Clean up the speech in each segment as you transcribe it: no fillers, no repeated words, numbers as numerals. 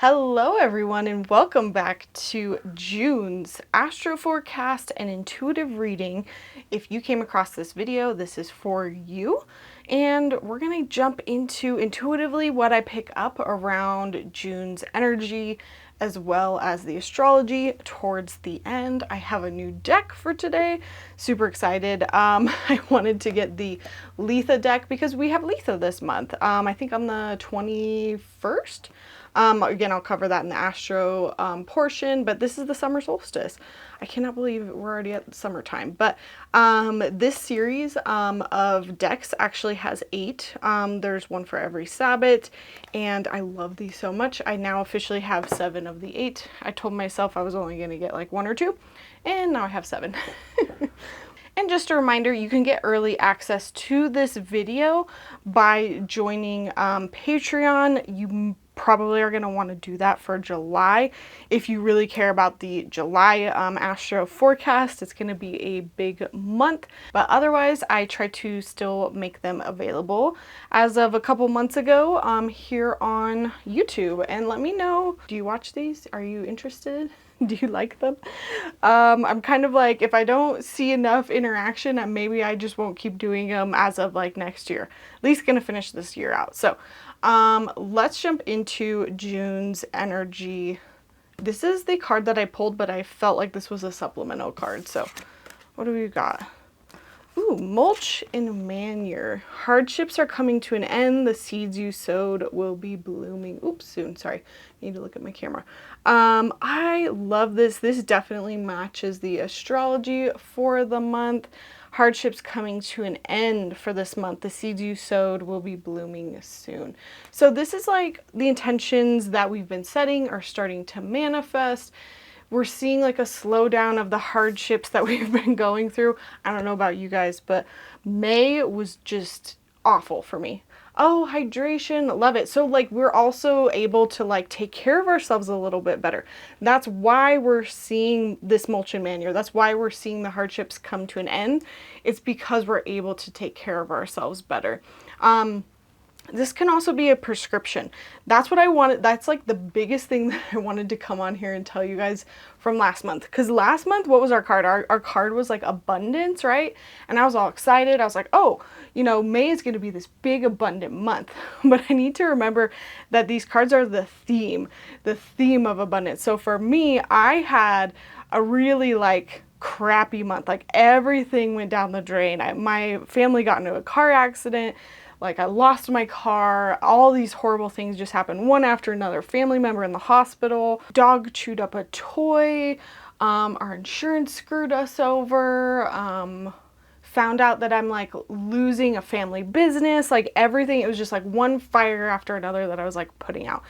Hello everyone and welcome back to June's Astro Forecast and intuitive reading. If you came across this video, this is for you. And we're going to jump into intuitively what I pick up around June's energy as well as the astrology towards the end. I have a new deck for today. Super excited. I wanted to get the Letha deck because we have Letha this month. I think on the 21st. Again, I'll cover that in the Astro portion, but this is the summer solstice. I cannot believe we're already at summertime, but this series of decks actually has 8. There's one for every Sabbath, and I love these so much. I now officially have 7 of the 8. I told myself I was only going to get like 1 or 2, and now I have 7. And just a reminder, you can get early access to this video by joining Patreon. You probably are going to want to do that for July. If you really care about the July Astro Forecast, it's going to be a big month. But otherwise, I try to still make them available as of a couple months ago here on YouTube. And let me know, do you watch these? Are you interested? Do you like them? I'm kind of like, if I don't see enough interaction, maybe I just won't keep doing them as of like next year. At least gonna finish this year out. So let's jump into June's energy. This is the card that I pulled, but I felt like this was a supplemental card. So what do we got? Ooh, mulch and manure. Hardships are coming to an end. The seeds you sowed will be blooming. Oops, soon. Sorry. Need to look at my camera. I love this. This definitely matches the astrology for the month. Hardships coming to an end for this month. The seeds you sowed will be blooming soon. So this is like the intentions that we've been setting are starting to manifest. We're seeing like a slowdown of the hardships that we've been going through. I don't know about you guys, but May was just awful for me. Oh, hydration, love it. So like we're also able to like take care of ourselves a little bit better. That's why we're seeing this mulch and manure. That's why we're seeing the hardships come to an end. It's because we're able to take care of ourselves better. This can also be a prescription. That's what I wanted. That's like the biggest thing that I wanted to come on here and tell you guys from last month. Because last month, what was our card? Our card was like abundance, right? And I was all excited. I was like, oh, you know, May is going to be this big abundant month. But I need to remember that these cards are the theme of abundance. So for me, I had a really like crappy month. Like everything went down the drain. My family got into a car accident. Like I lost my car, all these horrible things just happened one after another. Family member in the hospital, dog chewed up a toy, our insurance screwed us over, found out that I'm like losing a family business, like everything. It was just like one fire after another that I was like putting out.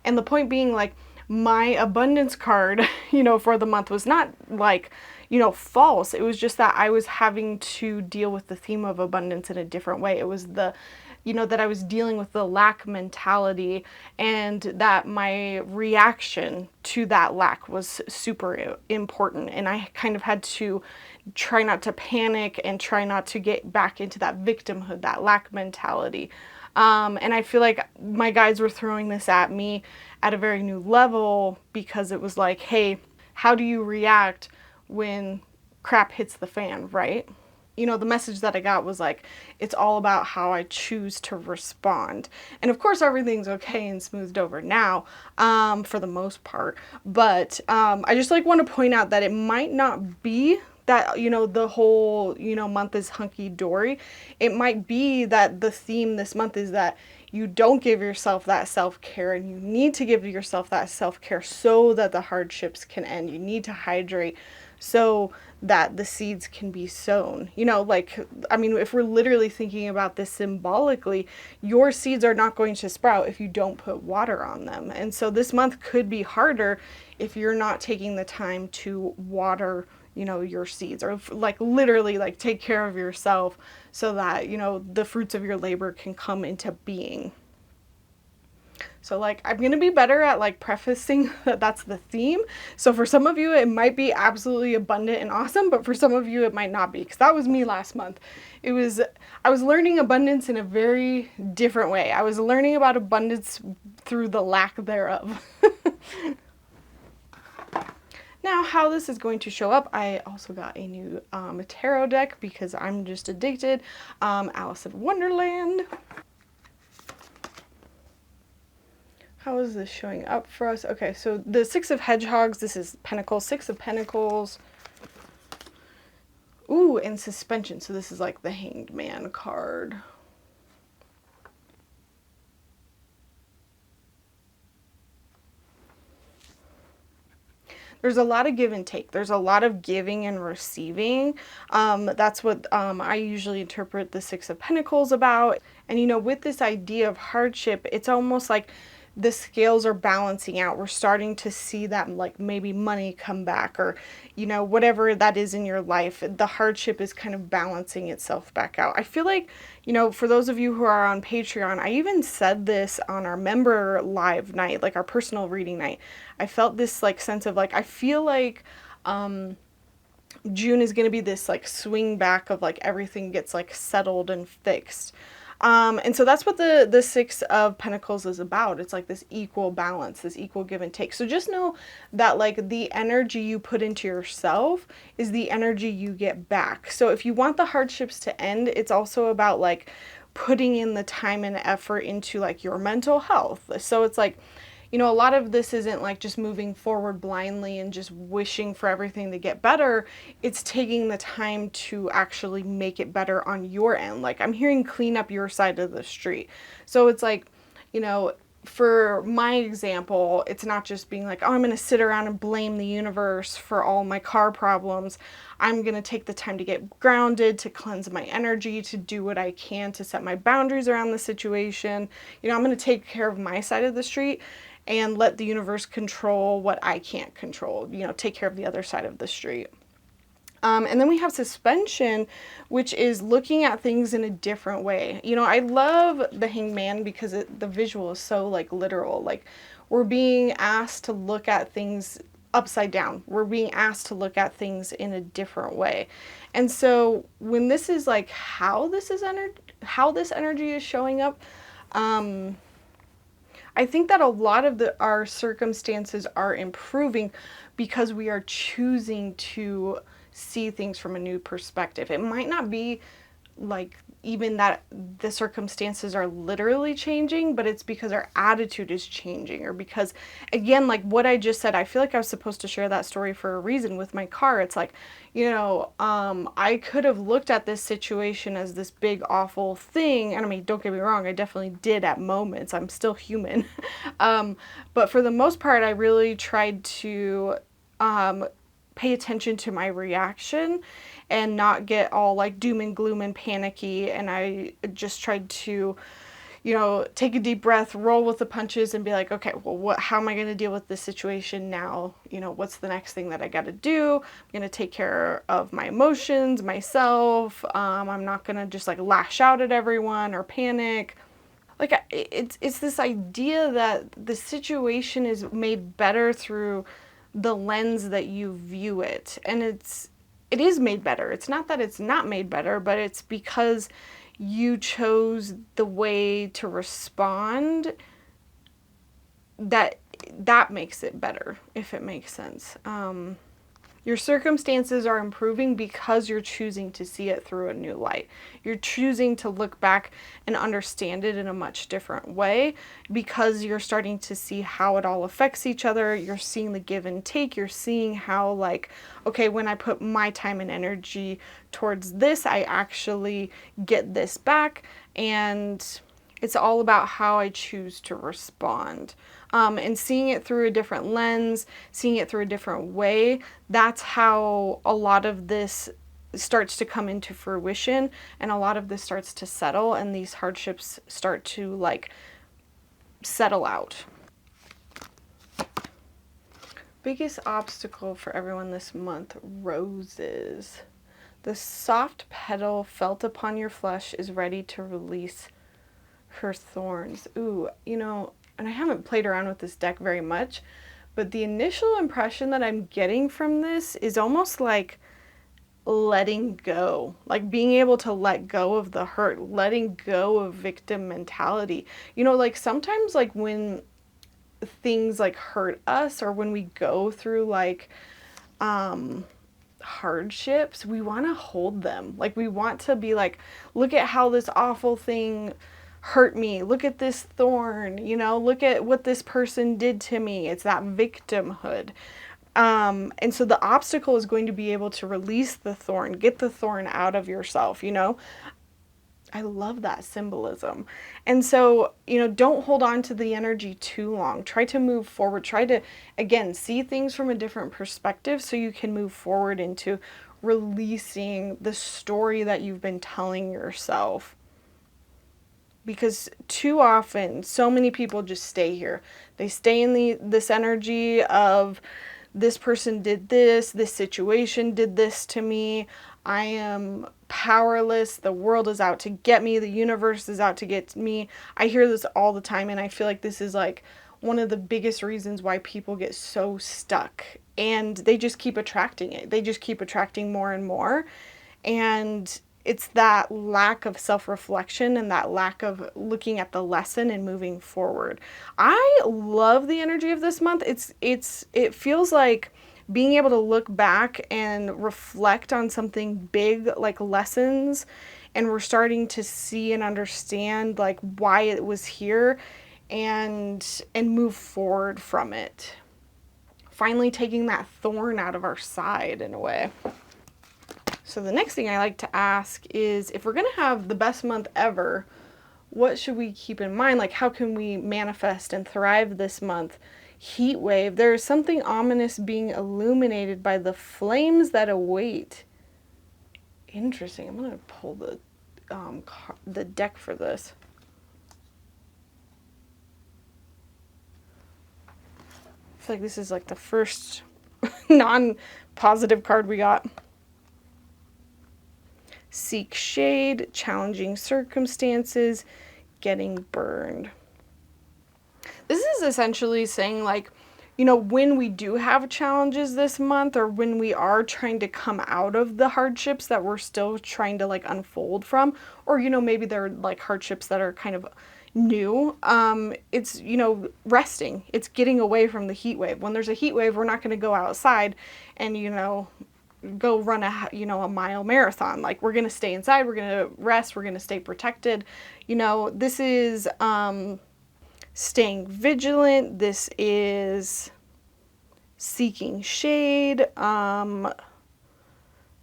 And the point being like my abundance card, you know, for the month was not like, you know, false. It was just that I was having to deal with the theme of abundance in a different way. It was the, you know, that I was dealing with the lack mentality and that my reaction to that lack was super important. And I kind of had to try not to panic and try not to get back into that victimhood, that lack mentality. And I feel like my guides were throwing this at me at a very new level because it was like, hey, how do you react when crap hits the fan, right? You know, the message that I got was like, it's all about how I choose to respond. And of course, everything's okay and smoothed over now, for the most part. But I just like want to point out that it might not be that, you know, the whole, you know, month is hunky-dory. It might be that the theme this month is that you don't give yourself that self-care, and you need to give yourself that self-care so that the hardships can end. You need to hydrate so that the seeds can be sown. You know, like, I mean, if we're literally thinking about this symbolically, your seeds are not going to sprout if you don't put water on them. And so this month could be harder if you're not taking the time to water, you know, your seeds, or like literally like take care of yourself so that, you know, the fruits of your labor can come into being. So like, I'm going to be better at like prefacing that that's the theme. So for some of you, it might be absolutely abundant and awesome, but for some of you, it might not be, because that was me last month. I was learning abundance in a very different way. I was learning about abundance through the lack thereof. Now, how this is going to show up, I also got a new tarot deck because I'm just addicted. Alice in Wonderland. How is this showing up for us? Okay, so the Six of Hedgehogs, this is Pentacles, Six of Pentacles. Ooh, and Suspension. So this is like the Hanged Man card. There's a lot of give and take. There's a lot of giving and receiving. That's what I usually interpret the Six of Pentacles about. And you know, with this idea of hardship, it's almost like the scales are balancing out. We're starting to see that, like, maybe money come back, or, you know, whatever that is in your life, the hardship is kind of balancing itself back out. I feel like, you know, for those of you who are on Patreon, I even said this on our member live night, like our personal reading night. I felt this like sense of like, I feel like June is going to be this like swing back of like everything gets like settled and fixed. And so that's what the Six of Pentacles is about. It's like this equal balance, this equal give and take. So just know that like the energy you put into yourself is the energy you get back. So if you want the hardships to end, it's also about like putting in the time and effort into like your mental health. So it's like, you know, a lot of this isn't like just moving forward blindly and just wishing for everything to get better. It's taking the time to actually make it better on your end. Like, I'm hearing clean up your side of the street. So it's like, you know, for my example, it's not just being like, oh, I'm going to sit around and blame the universe for all my car problems. I'm going to take the time to get grounded, to cleanse my energy, to do what I can to set my boundaries around the situation. You know, I'm going to take care of my side of the street and let the universe control what I can't control, you know, take care of the other side of the street. And then we have Suspension, which is looking at things in a different way. You know, I love the Hanged Man because the visual is so like literal. Like, we're being asked to look at things upside down. We're being asked to look at things in a different way. And so when this is like how this energy is showing up, I think that a lot of our circumstances are improving because we are choosing to see things from a new perspective. It might not be like even that the circumstances are literally changing, but it's because our attitude is changing, or because, again, like what I just said, I feel like I was supposed to share that story for a reason with my car. It's like, you know, I could have looked at this situation as this big awful thing, and I mean, don't get me wrong, I definitely did at moments. I'm still human. But for the most part, I really tried to pay attention to my reaction and not get all like doom and gloom and panicky. And I just tried to, you know, take a deep breath, roll with the punches, and be like, okay, well, how am I going to deal with this situation now? You know, what's the next thing that I got to do? I'm going to take care of my emotions, myself. I'm not going to just like lash out at everyone or panic. Like, it's this idea that the situation is made better through the lens that you view it. And it is made better. It's not that it's not made better, but it's because you chose the way to respond that makes it better, if it makes sense. Your circumstances are improving because you're choosing to see it through a new light. You're choosing to look back and understand it in a much different way because you're starting to see how it all affects each other. You're seeing the give and take. You're seeing how, like, okay, when I put my time and energy towards this, I actually get this back. And it's all about how I choose to respond. And seeing it through a different lens, seeing it through a different way, that's how a lot of this starts to come into fruition, and a lot of this starts to settle, and these hardships start to like settle out. Biggest obstacle for everyone this month, roses. The soft petal felt upon your flesh is ready to release her thorns. Ooh, you know, and I haven't played around with this deck very much, but the initial impression that I'm getting from this is almost like letting go, like being able to let go of the hurt, letting go of victim mentality. You know, like sometimes like when things like hurt us, or when we go through like hardships, we want to hold them. Like we want to be like, look at how this awful thing hurt me. Look at this thorn, you know, look at what this person did to me. It's that victimhood. And so the obstacle is going to be able to release the thorn, get the thorn out of yourself, you know. I love that symbolism. And so, you know, don't hold on to the energy too long. Try to move forward. Try to, again, see things from a different perspective so you can move forward into releasing the story that you've been telling yourself. Because too often, so many people just stay here. They stay in this energy of, this person did this situation did this to me, I am powerless, the world is out to get me, the universe is out to get me. I hear this all the time, and I feel like this is like one of the biggest reasons why people get so stuck, and they just keep attracting it. They just keep attracting more and more, and it's that lack of self-reflection and that lack of looking at the lesson and moving forward. I love the energy of this month. It feels like being able to look back and reflect on something big, like lessons, and we're starting to see and understand like why it was here, and move forward from it. Finally taking that thorn out of our side in a way. So the next thing I like to ask is, if we're going to have the best month ever, what should we keep in mind? Like, how can we manifest and thrive this month? Heat wave. There is something ominous being illuminated by the flames that await. Interesting. I'm going to pull the deck for this. I feel like this is like the first non-positive card we got. Seek shade, challenging circumstances, getting burned. This is essentially saying, like, you know, when we do have challenges this month, or when we are trying to come out of the hardships that we're still trying to like unfold from, or, you know, maybe they're like hardships that are kind of new, it's, you know, resting. It's getting away from the heat wave. When there's a heat wave, we're not going to go outside and, you know, go run a mile marathon. Like, we're going to stay inside, we're going to rest, we're going to stay protected. You know, this is staying vigilant. This is seeking shade. It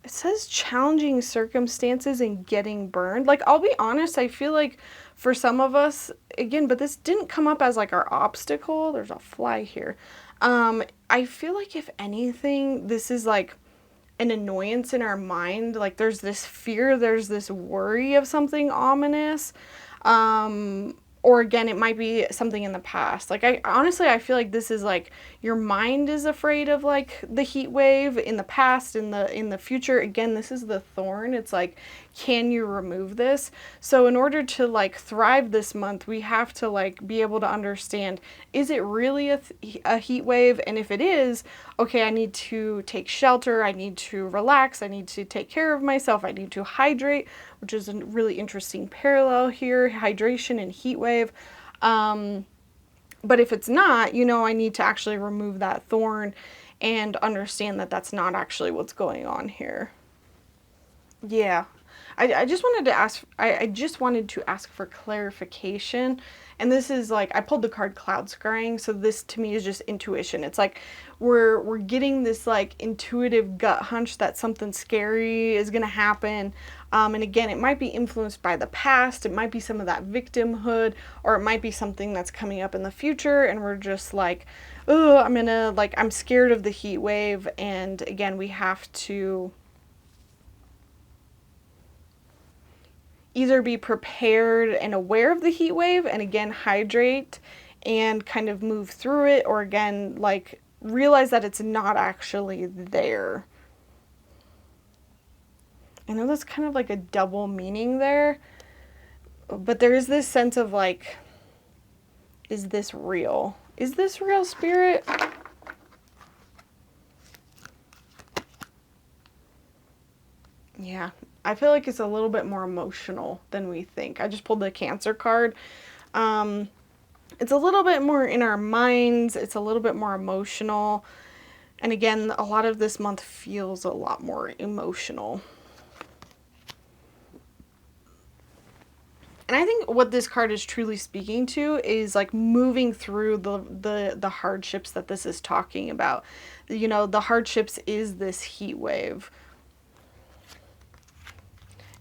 says challenging circumstances and getting burned. Like, I'll be honest, I feel like for some of us, again, but this didn't come up as like our obstacle. There's a fly here. I feel like if anything, this is like an annoyance in our mind. Like, there's this fear, there's this worry of something ominous. Or again, it might be something in the past. Like, I feel like this is like your mind is afraid of like the heat wave in the past, in the future. Again, this is the thorn. It's like, can you remove this? So in order to like thrive this month, we have to like be able to understand, is it really a heat wave? And if it is, okay, I need to take shelter. I need to relax. I need to take care of myself. I need to hydrate, which is a really interesting parallel here, hydration and heat wave. But if it's not, you know, I need to actually remove that thorn and understand that that's not actually what's going on here. Yeah. I just wanted to ask, I just wanted to ask for clarification. And this is like, I pulled the card Cloud Scrying. So this to me is just intuition. It's like, we're getting this like intuitive gut hunch that something scary is going to happen. And again, it might be influenced by the past. It might be some of that victimhood, or it might be something that's coming up in the future. And we're just like, oh, I'm scared of the heat wave. And again, we have to either be prepared and aware of the heat wave, and again, hydrate and kind of move through it, or again, like, realize that it's not actually there. I know that's kind of like a double meaning there, but there is this sense of like, is this real? Is this real, Spirit? Yeah, I feel like it's a little bit more emotional than we think. I just pulled the Cancer card. It's a little bit more in our minds. It's a little bit more emotional. And again, a lot of this month feels a lot more emotional. And I think what this card is truly speaking to is like moving through the hardships that this is talking about. You know, the hardships is this heat wave.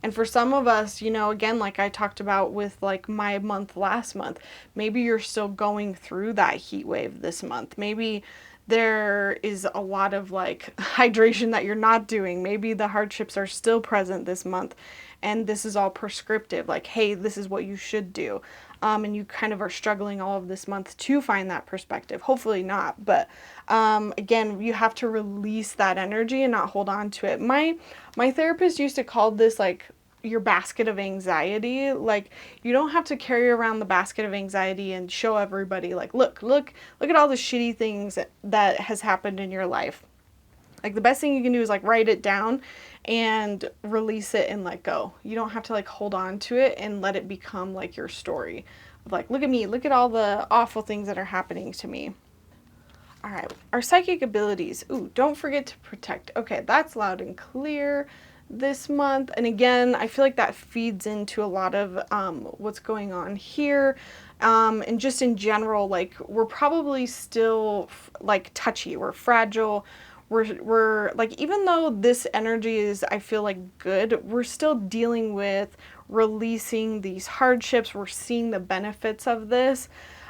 And for some of us, you know, again, like I talked about with like my month last month, maybe you're still going through that heat wave this month. Maybe there is a lot of like hydration that you're not doing. Maybe the hardships are still present this month and this is all prescriptive, like, hey, this is what you should do. And you kind of are struggling all of this month to find that perspective. Hopefully not, but again, you have to release that energy and not hold on to it. My therapist used to call this like your basket of anxiety. Like, you don't have to carry around the basket of anxiety and show everybody like, look at all the shitty things that has happened in your life. Like, the best thing you can do is like write it down and release it and let go. You don't have to like hold on to it and let it become like your story of like, look at me, look at all the awful things that are happening to me. All right, our psychic abilities. Ooh, don't forget to protect. Okay, that's loud and clear this month. And again, I feel like that feeds into a lot of what's going on here. And just in general, like, we're probably still like touchy, we're fragile. We're like, even though this energy is, I feel like, good, we're still dealing with releasing these hardships. We're seeing the benefits of this.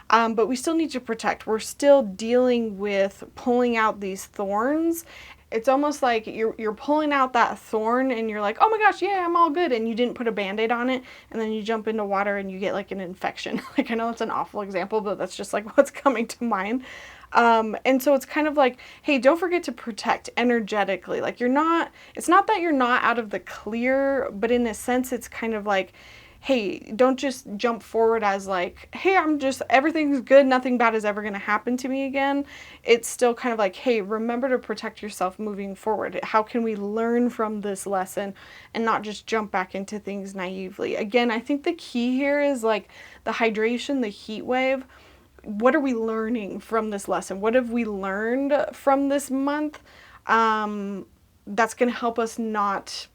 But we still need to protect. We're still dealing with pulling out these thorns. It's almost like you're pulling out that thorn and you're like, oh my gosh, yeah, I'm all good. And you didn't put a Band-Aid on it. And then you jump into water and you get like an infection. Like, I know it's an awful example, but that's just like what's coming to mind. And so it's kind of like, hey, don't forget to protect energetically. Like, it's not that you're not out of the clear, but in a sense, it's kind of like, hey, don't just jump forward as like, hey, everything's good, nothing bad is ever going to happen to me again. It's still kind of like, hey, remember to protect yourself moving forward. How can we learn from this lesson and not just jump back into things naively? Again, I think the key here is like the hydration, the heat wave. What are we learning from this lesson? What have we learned from this month? That's going to help us not,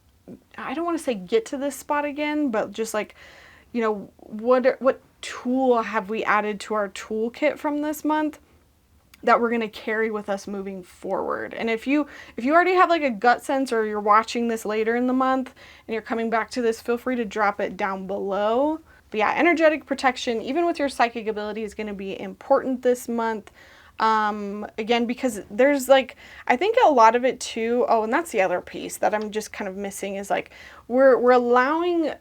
I don't want to say get to this spot again, but just like, you know, what tool have we added to our toolkit from this month that we're going to carry with us moving forward? And if you already have like a gut sense, or you're watching this later in the month and you're coming back to this, feel free to drop it down below. But yeah, energetic protection, even with your psychic ability, is going to be important this month. Again, because there's like, I think a lot of it too, oh, and that's the other piece that I'm just kind of missing, is like, we're allowing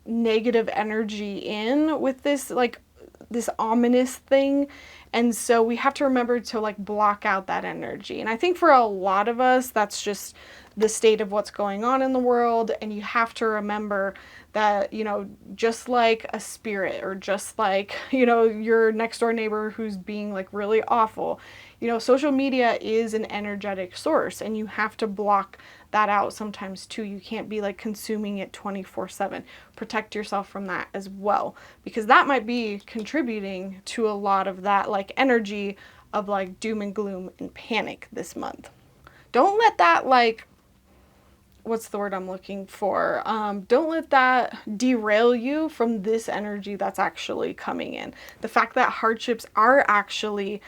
negative energy in with this, like, this ominous thing. And so we have to remember to like block out that energy. And I think for a lot of us, that's just the state of what's going on in the world. And you have to remember that, you know, just like a spirit, or just like, you know, your next door neighbor who's being like really awful, you know, social media is an energetic source, and you have to block that out sometimes too. You can't be like consuming it 24/7. Protect yourself from that as well, because that might be contributing to a lot of that like energy of like doom and gloom and panic this month. Don't let that like, what's the word I'm looking for? Don't let that derail you from this energy that's actually coming in. The fact that hardships are actually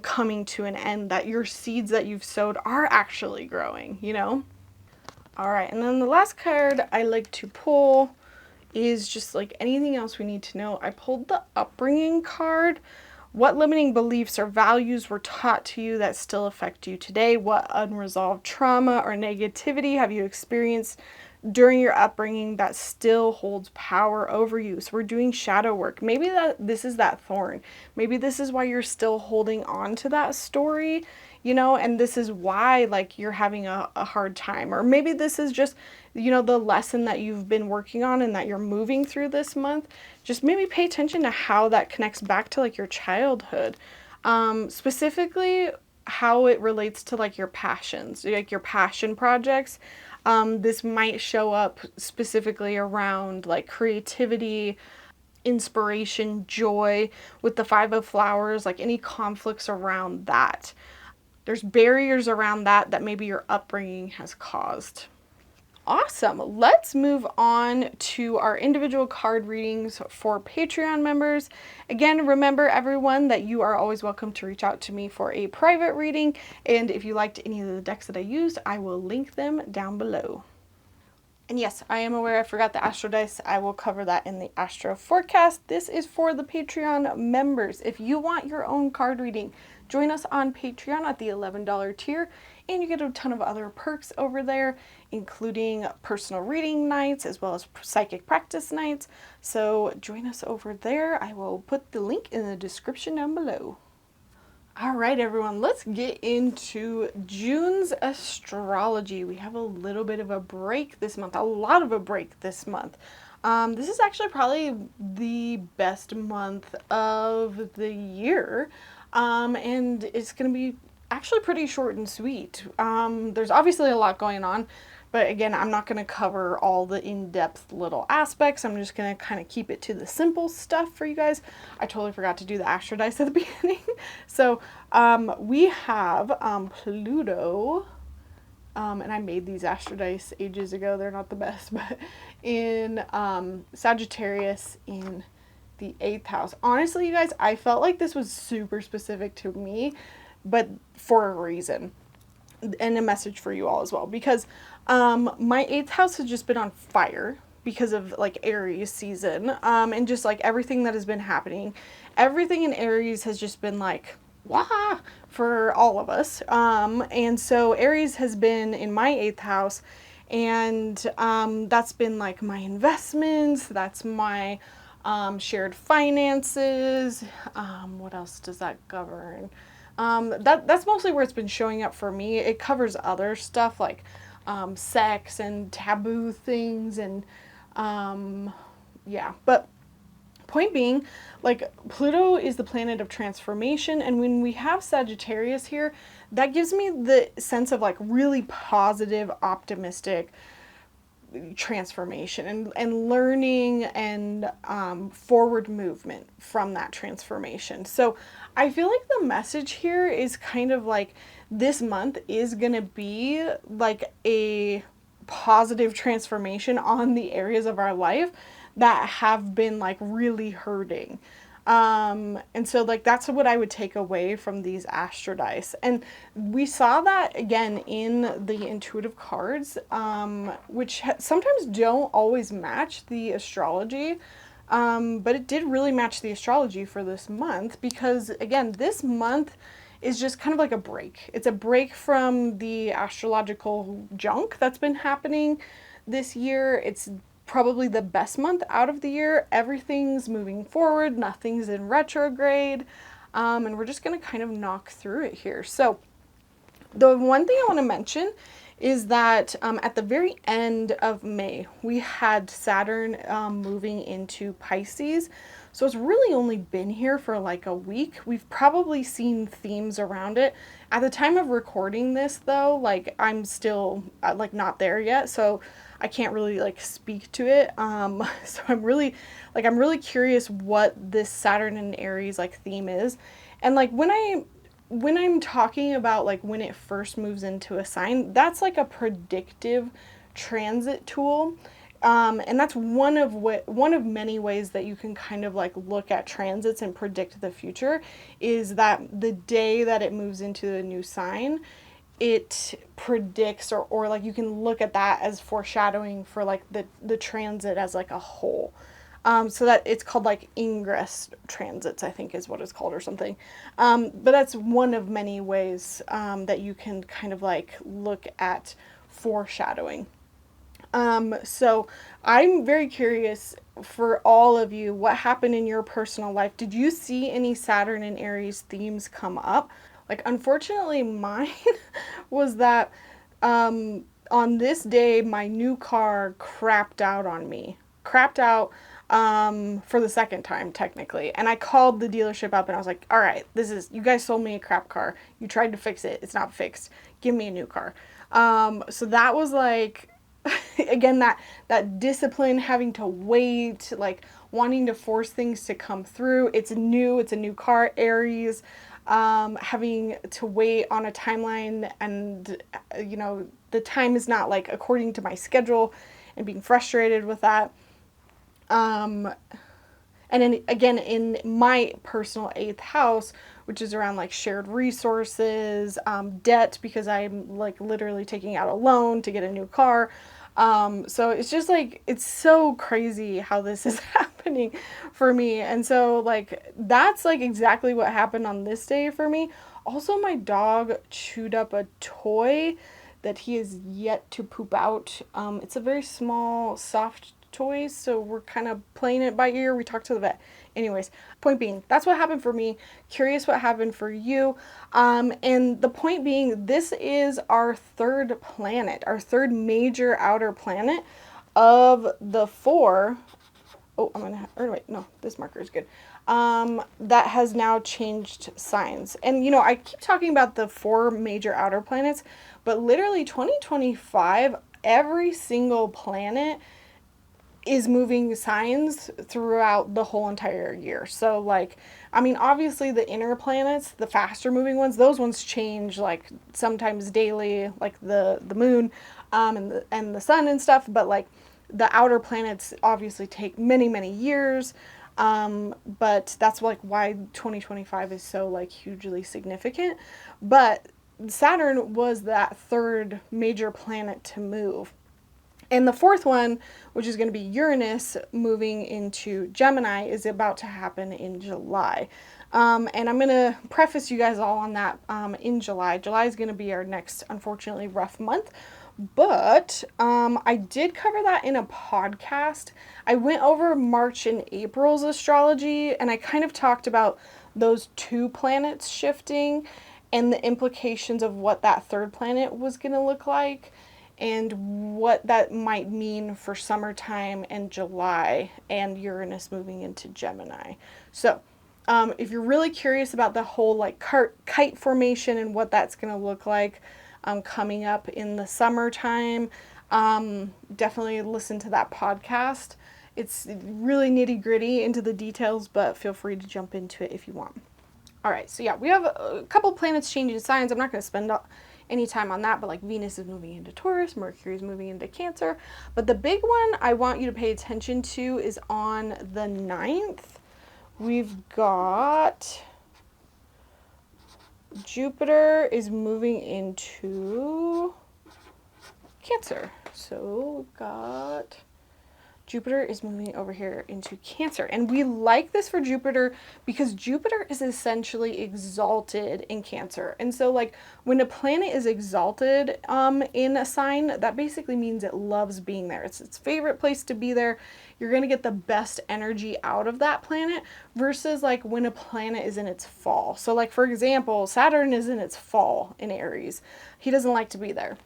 coming to an end, that your seeds that you've sowed are actually growing, you know? All right, and then the last card I like to pull is just like anything else we need to know. I pulled the upbringing card. What limiting beliefs or values were taught to you that still affect you today? What unresolved trauma or negativity have you experienced during your upbringing that still holds power over you? So we're doing shadow work. Maybe this is that thorn. Maybe this is why you're still holding on to that story, you know, and this is why like you're having a hard time. Or maybe this is just, you know, the lesson that you've been working on and that you're moving through this month. Just maybe pay attention to how that connects back to like your childhood. Specifically how it relates to like your passions, like your passion projects. This might show up specifically around like creativity, inspiration, joy. With the Five of Flowers, like any conflicts around that. There's barriers around that maybe your upbringing has caused. Awesome. Let's move on to our individual card readings for Patreon members. Again, remember everyone that you are always welcome to reach out to me for a private reading. And if you liked any of the decks that I used, I will link them down below. And yes, I am aware I forgot the Astro Dice. I will cover that in the Astro Forecast. This is for the Patreon members. If you want your own card reading, join us on Patreon at the $11 tier, and you get a ton of other perks over there, including personal reading nights as well as psychic practice nights. So join us over there. I will put the link in the description down below. All right, everyone, let's get into June's astrology. We have a little bit of a break this month, a lot of a break this month. This is actually probably the best month of the year, and it's going to be actually pretty short and sweet. There's obviously a lot going on, but again, I'm not going to cover all the in-depth little aspects. I'm just going to kind of keep it to the simple stuff for you guys. I totally forgot to do the Astro Dice at the beginning. So we have Pluto, and I made these Astro Dice ages ago. They're not the best, but in Sagittarius in the 8th house. Honestly, you guys, I felt like this was super specific to me, but for a reason. And a message for you all as well, because my 8th house has just been on fire because of like Aries season, and just like everything that has been happening. Everything in Aries has just been like, wah, for all of us. And so Aries has been in my 8th house, and that's been like my investments, that's my shared finances. What else does that govern? That's mostly where it's been showing up for me. It covers other stuff like sex and taboo things, and yeah, but point being, like, Pluto is the planet of transformation, and when we have Sagittarius here, that gives me the sense of like really positive, optimistic transformation and learning and forward movement from that transformation. So I feel like the message here is kind of like this month is going to be like a positive transformation on the areas of our life that have been like really hurting. And so like that's what I would take away from these Astro Dice. And we saw that again in the intuitive cards, which sometimes don't always match the astrology. But it did really match the astrology for this month, because again, this month is just kind of like a break. It's a break from the astrological junk that's been happening this year. It's probably the best month out of the year. Everything's moving forward, nothing's in retrograde, and we're just going to kind of knock through it here. So the one thing I want to mention is that at the very end of May, we had Saturn moving into Pisces. So it's really only been here for like a week. We've probably seen themes around it. At the time of recording this though, like I'm still like not there yet. So I can't really like speak to it. So I'm really curious what this Saturn and Aries like theme is. And like when I'm talking about like when it first moves into a sign, that's like a predictive transit tool. And that's one of many ways that you can kind of like look at transits and predict the future, is that the day that it moves into a new sign, it predicts or like you can look at that as foreshadowing for like the transit as like a whole. So that it's called like ingress transits, I think is what it's called, or something. But that's one of many ways that you can kind of like look at foreshadowing. So I'm very curious for all of you, what happened in your personal life? Did you see any Saturn and Aries themes come up? Like, unfortunately, mine was that on this day, my new car crapped out on me. Crapped out for the second time, technically. And I called the dealership up and I was like, all right, you guys sold me a crap car. You tried to fix it. It's not fixed. Give me a new car. So that was like, again, that discipline, having to wait, like wanting to force things to come through. It's new, it's a new car, Aries, having to wait on a timeline, and you know, the time is not like according to my schedule, and being frustrated with that. And then again, in my personal 8th house, which is around like shared resources, debt, because I'm like literally taking out a loan to get a new car. So it's just like, it's so crazy how this is happening for me. And so like, that's like exactly what happened on this day for me. Also, my dog chewed up a toy that he is yet to poop out. It's a very small, soft toys, so we're kind of playing it by ear. We talked to the vet. Anyways, point being, that's what happened for me. Curious what happened for you. And the point being, this is our 3rd planet, our 3rd major outer planet of the 4. Oh, I'm gonna, or wait, no, this marker is good. That has now changed signs. And you know, I keep talking about the 4 major outer planets, but literally 2025, every single planet is moving signs throughout the whole entire year. So like, I mean, obviously the inner planets, the faster moving ones, those ones change like sometimes daily, like the moon, and the sun and stuff. But like the outer planets obviously take many, many years. But that's like why 2025 is so like hugely significant. But Saturn was that 3rd major planet to move. And the 4th one, which is going to be Uranus moving into Gemini, is about to happen in July. And I'm going to preface you guys all on that in July. July is going to be our next, unfortunately, rough month. But I did cover that in a podcast. I went over March and April's astrology, and I kind of talked about those 2 planets shifting and the implications of what that 3rd planet was going to look like, and what that might mean for summertime and July and Uranus moving into Gemini. So if you're really curious about the whole like kite formation and what that's going to look like coming up in the summertime, definitely listen to that podcast. It's really nitty gritty into the details, but feel free to jump into it if you want. All right, so yeah, we have a couple planets changing signs. I'm not going to spend any time on that, but like Venus is moving into Taurus, Mercury is moving into Cancer. But the big one I want you to pay attention to is on the 9th. We've got Jupiter is moving into Cancer. So we've got Jupiter is moving over here into Cancer. And we like this for Jupiter because Jupiter is essentially exalted in Cancer. And so like when a planet is exalted in a sign, that basically means it loves being there. It's its favorite place to be there. You're going to get the best energy out of that planet versus like when a planet is in its fall. So like for example, Saturn is in its fall in Aries. He doesn't like to be there.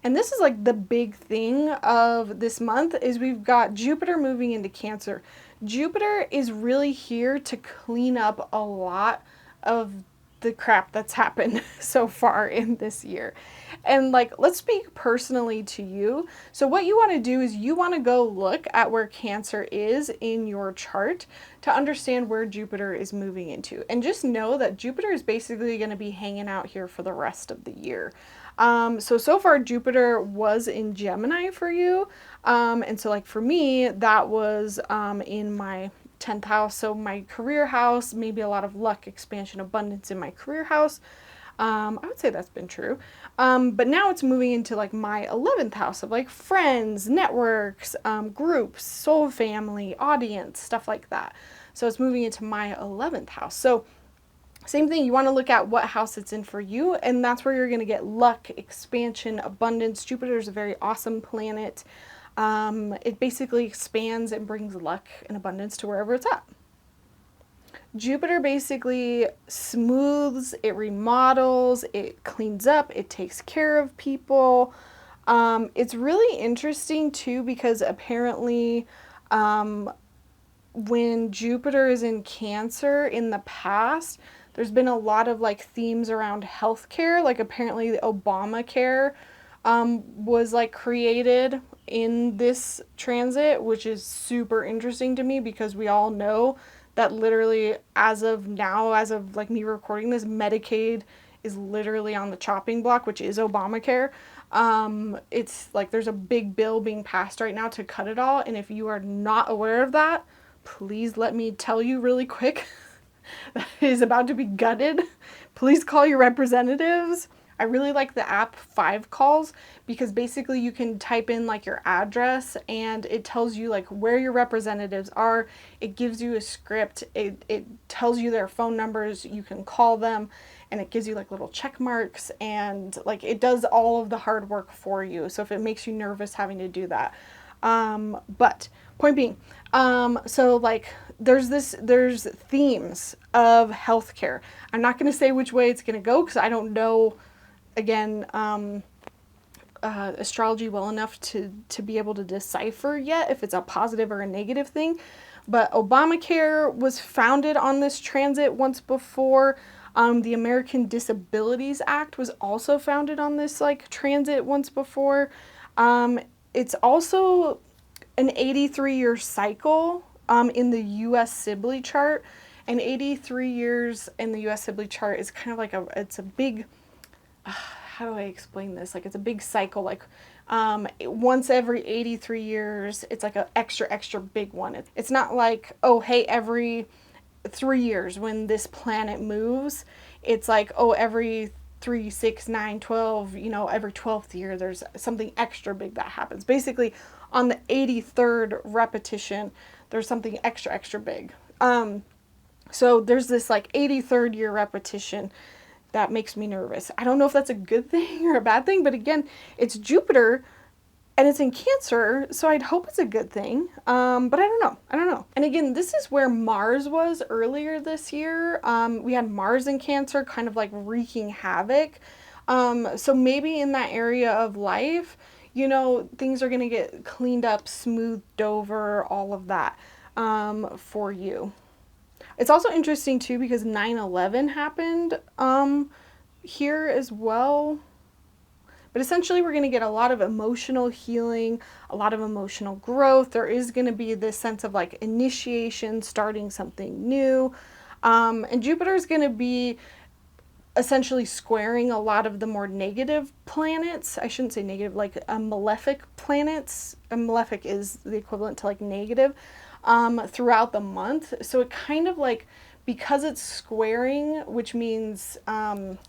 And this is like the big thing of this month is we've got Jupiter moving into Cancer. Jupiter is really here to clean up a lot of the crap that's happened so far in this year. And like, let's speak personally to you. So what you want to do is you want to go look at where Cancer is in your chart to understand where Jupiter is moving into. And just know that Jupiter is basically going to be hanging out here for the rest of the year. So far Jupiter was in Gemini for you. And so like for me, that was in my 10th house. So my career house, maybe a lot of luck, expansion, abundance in my career house. I would say that's been true. But now it's moving into like my 11th house of like friends, networks, groups, soul family, audience, stuff like that. So it's moving into my 11th house. So same thing, you want to look at what house it's in for you, and that's where you're going to get luck, expansion, abundance. Jupiter is a very awesome planet. It basically expands and brings luck and abundance to wherever it's at. Jupiter basically smooths, it remodels, it cleans up, it takes care of people. It's really interesting too because apparently when Jupiter is in Cancer in the past, there's been a lot of like themes around healthcare, like apparently the Obamacare was like created in this transit, which is super interesting to me because we all know that literally as of now, as of like me recording this, Medicaid is literally on the chopping block, which is Obamacare. It's like there's a big bill being passed right now to cut it all. And if you are not aware of that, please let me tell you really quick that it is about to be gutted. Please call your representatives. I really like the app 5Calls because basically you can type in like your address and it tells you like where your representatives are. It gives you a script. It tells you their phone numbers. You can call them and it gives you like little check marks and like it does all of the hard work for you. So if it makes you nervous having to do that. But point being, so like there's themes of healthcare. I'm not going to say which way it's going to go because I don't know, again, astrology well enough to be able to decipher yet if it's a positive or a negative thing. But Obamacare was founded on this transit once before. The American Disabilities Act was also founded on this like transit once before. It's also an 83-year cycle in the U.S. Sibley chart. And 83 years in the U.S. Sibley chart is kind of like it's a big, how do I explain this? Like it's a big cycle, like once every 83 years, it's like an extra big one. It's not like, oh, hey, every 3 years when this planet moves. It's like, oh, every 3, 6, 9, 12, every 12th year, there's something extra big that happens. Basically, on the 83rd repetition, there's something extra big. So there's this like 83rd year repetition that makes me nervous. I don't know if that's a good thing or a bad thing, but again, it's Jupiter and it's in Cancer, so I'd hope it's a good thing. But I don't know. And again, this is where Mars was earlier this year. We had Mars in Cancer kind of like wreaking havoc. So maybe in that area of life, things are going to get cleaned up, smoothed over, all of that for you. It's also interesting too because 9/11 happened here as well. But essentially we're going to get a lot of emotional healing, a lot of emotional growth. There is going to be this sense of like initiation, starting something new. And Jupiter is going to be essentially squaring a lot of the more negative planets. I shouldn't say negative, like malefic planets. A malefic is the equivalent to like negative throughout the month. So it kind of like, because it's squaring, which means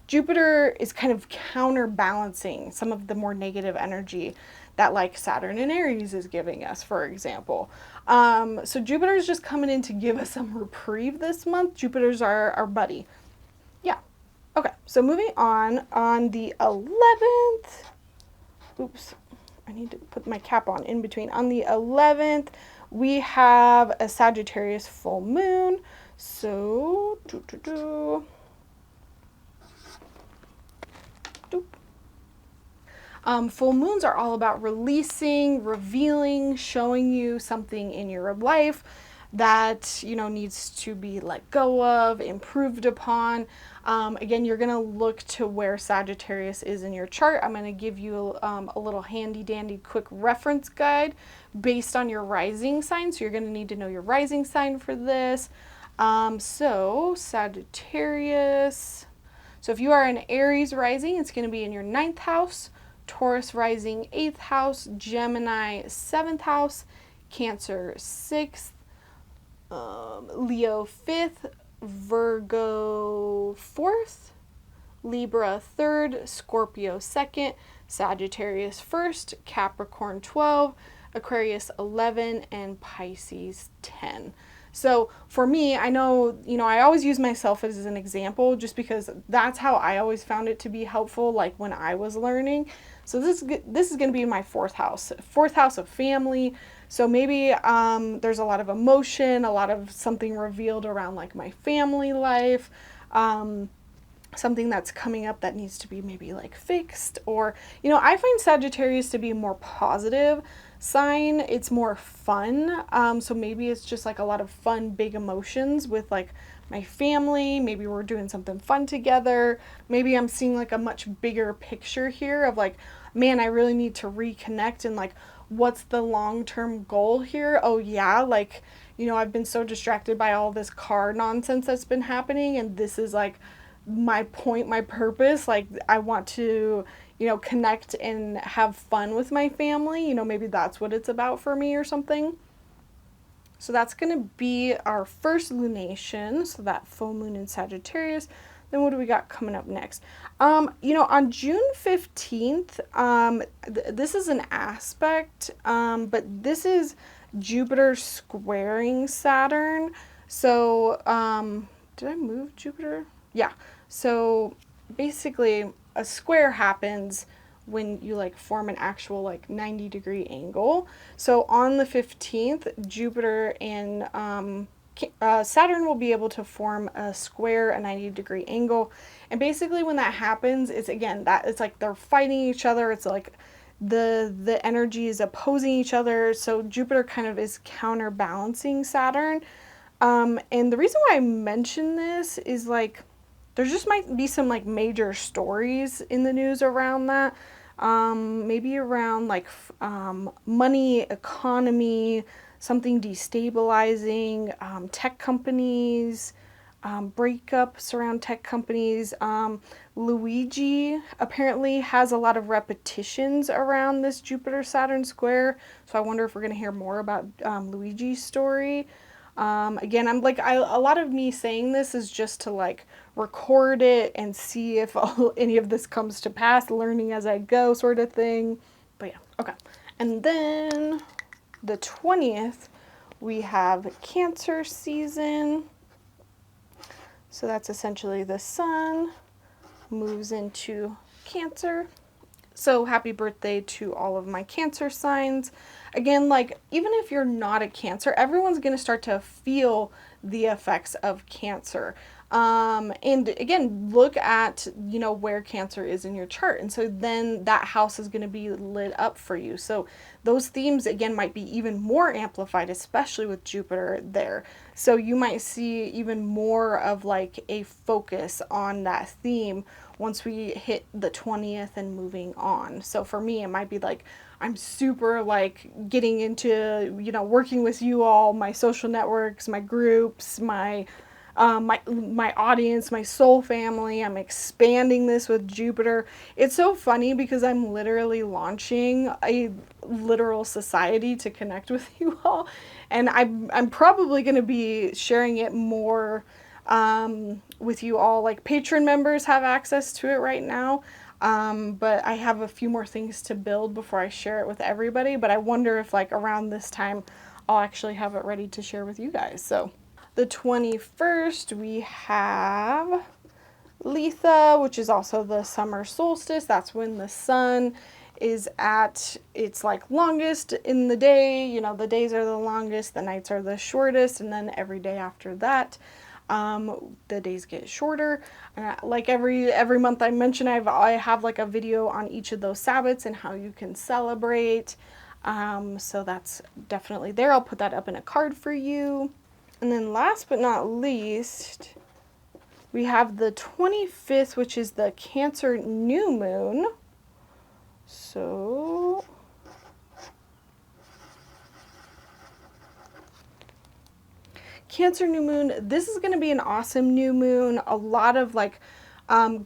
Jupiter is kind of counterbalancing some of the more negative energy that like Saturn in Aries is giving us, for example. So Jupiter is just coming in to give us some reprieve this month. Jupiter's our buddy. Yeah. Okay, so moving on the 11th, oops, I need to put my cap on in between. On the 11th, we have a Sagittarius full moon. So, full moons are all about releasing, revealing, showing you something in your life that, needs to be let go of, improved upon. Again, you're going to look to where Sagittarius is in your chart. I'm going to give you a little handy dandy quick reference guide based on your rising sign. So you're going to need to know your rising sign for this. So Sagittarius. So if you are an Aries rising, it's going to be in your 9th house, Taurus rising 8th house, Gemini 7th house, Cancer 6th, Leo 5th, Virgo 4th, Libra 3rd, Scorpio 2nd, Sagittarius 1st, Capricorn 12, Aquarius 11, and Pisces 10. So for me, I know, I always use myself as an example just because that's how I always found it to be helpful, like when I was learning. So this is going to be my 4th house of family. So maybe there's a lot of emotion, a lot of something revealed around like my family life, something that's coming up that needs to be maybe like fixed, or, I find Sagittarius to be more positive. sign, it's more fun. So maybe it's just like a lot of fun, big emotions with like my family. Maybe we're doing something fun together. Maybe I'm seeing like a much bigger picture here of like, man, I really need to reconnect, and like, what's the long-term goal here? Oh yeah, like, you know, I've been so distracted by all this car nonsense that's been happening, and this is like my point, my purpose. Like, I want to, you know, connect and have fun with my family. You know, maybe that's what it's about for me or something. So that's going to be our first lunation, so that full moon in Sagittarius. Then what do we got coming up next? You know, on June 15th, this is an aspect, but this is Jupiter squaring Saturn. So, did I move Jupiter? Yeah. So basically, a square happens when you like form an actual like 90-degree angle. So on the 15th, Jupiter and Saturn will be able to form a square, a 90-degree angle. And basically when that happens, it's again, that it's like they're fighting each other. It's like the energy is opposing each other. So Jupiter kind of is counterbalancing Saturn. And the reason why I mention this is like there just might be some like major stories in the news around that. Maybe around like money, economy, something destabilizing, tech companies, breakups around tech companies. Luigi apparently has a lot of repetitions around this Jupiter Saturn square, so I wonder if we're going to hear more about Luigi's story. Again, I'm like, a lot of me saying this is just to like record it and see if any of this comes to pass, learning as I go sort of thing. But yeah, okay. And then the 20th, we have Cancer season. So that's essentially the sun moves into Cancer. So happy birthday to all of my Cancer signs. Again, like, even if you're not a Cancer, everyone's going to start to feel the effects of Cancer. And again, look at, you know, where Cancer is in your chart. And so then that house is going to be lit up for you. So those themes, again, might be even more amplified, especially with Jupiter there. So you might see even more of like a focus on that theme once we hit the 20th and moving on. So for me, it might be like, I'm super like getting into, you know, working with you all, my social networks, my groups, my audience, my soul family. I'm expanding this with Jupiter. It's so funny because I'm literally launching a literal society to connect with you all, and I'm probably going to be sharing it more with you all. Like, patron members have access to it right now. But I have a few more things to build before I share it with everybody. But I wonder if like around this time, I'll actually have it ready to share with you guys. So the 21st, we have Letha, which is also the summer solstice. That's when the sun is at its like longest in the day. You know, the days are the longest, the nights are the shortest, and then every day after that, the days get shorter. Like every month I mention, I have like a video on each of those Sabbats and how you can celebrate. So that's definitely there. I'll put that up in a card for you. And then last but not least, we have the 25th, which is the Cancer new moon. So Cancer new moon, this is going to be an awesome new moon. A lot of like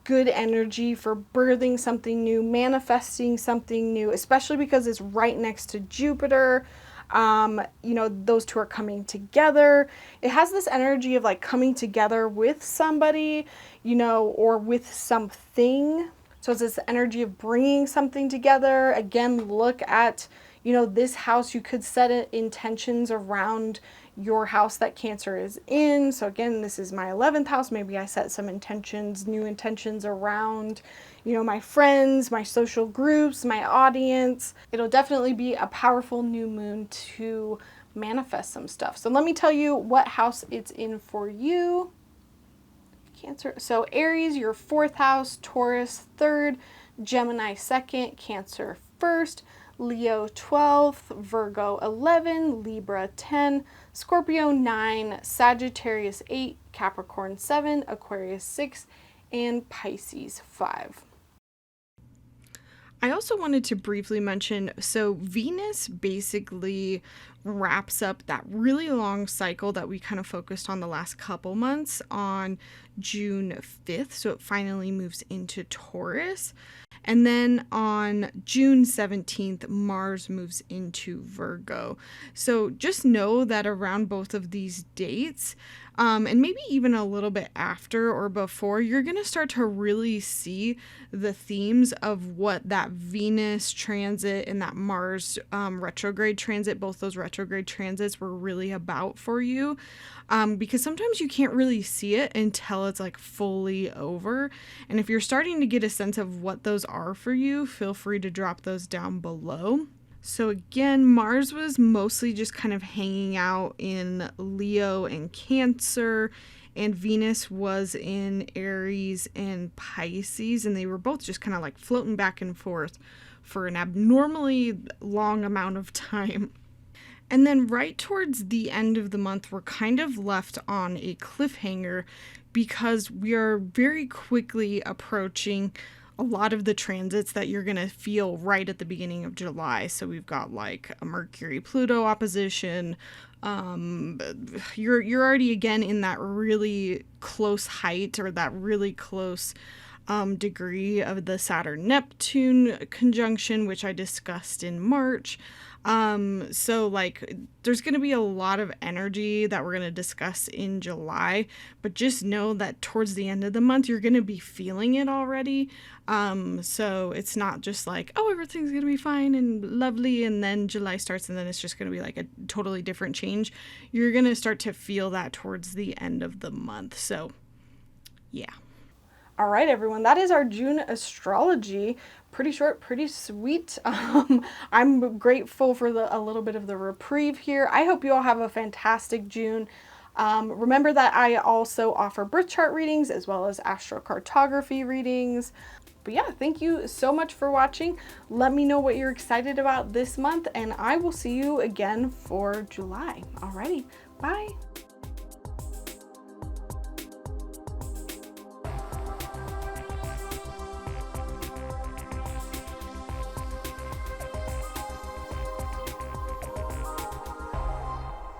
good energy for birthing something new, manifesting something new, especially because it's right next to Jupiter. You know, those two are coming together. It has this energy of like coming together with somebody, you know, or with something. So it's this energy of bringing something together. Again, look at, you know, this house. You could set intentions around your house that Cancer is in. So again, this is my 11th house. Maybe I set some intentions, new intentions around, you know, my friends, my social groups, my audience. It'll definitely be a powerful new moon to manifest some stuff. So let me tell you what house it's in for you. Cancer. So Aries, your 4th house, Taurus 3rd, Gemini 2nd, Cancer 1st, Leo 12th, Virgo 11, Libra 10, Scorpio 9, Sagittarius 8, Capricorn 7, Aquarius 6, and Pisces 5. I also wanted to briefly mention, so Venus basically wraps up that really long cycle that we kind of focused on the last couple months on June 5th. So it finally moves into Taurus. And then on June 17th, Mars moves into Virgo. So just know that around both of these dates, and maybe even a little bit after or before, you're going to start to really see the themes of what that Venus transit and that Mars retrograde transit, both those retrograde transits, were really about for you. Because sometimes you can't really see it until it's like fully over. And if you're starting to get a sense of what those are for you, feel free to drop those down below. So again, Mars was mostly just kind of hanging out in Leo and Cancer, and Venus was in Aries and Pisces, and they were both just kind of like floating back and forth for an abnormally long amount of time. And then right towards the end of the month, we're kind of left on a cliffhanger because we are very quickly approaching a lot of the transits that you're going to feel right at the beginning of July. So we've got like a Mercury-Pluto opposition. You're already again in that really close height or that really close degree of the Saturn-Neptune conjunction, which I discussed in March. So like there's going to be a lot of energy that we're going to discuss in July, but just know that towards the end of the month, you're going to be feeling it already. So it's not just like, oh, everything's going to be fine and lovely. And then July starts and then it's just going to be like a totally different change. You're going to start to feel that towards the end of the month. So yeah. All right, everyone, that is our June astrology. Pretty short, pretty sweet. I'm grateful for a little bit of the reprieve here. I hope you all have a fantastic June. Remember that I also offer birth chart readings as well as astrocartography readings. But yeah, thank you so much for watching. Let me know what you're excited about this month, and I will see you again for July. Alrighty, bye.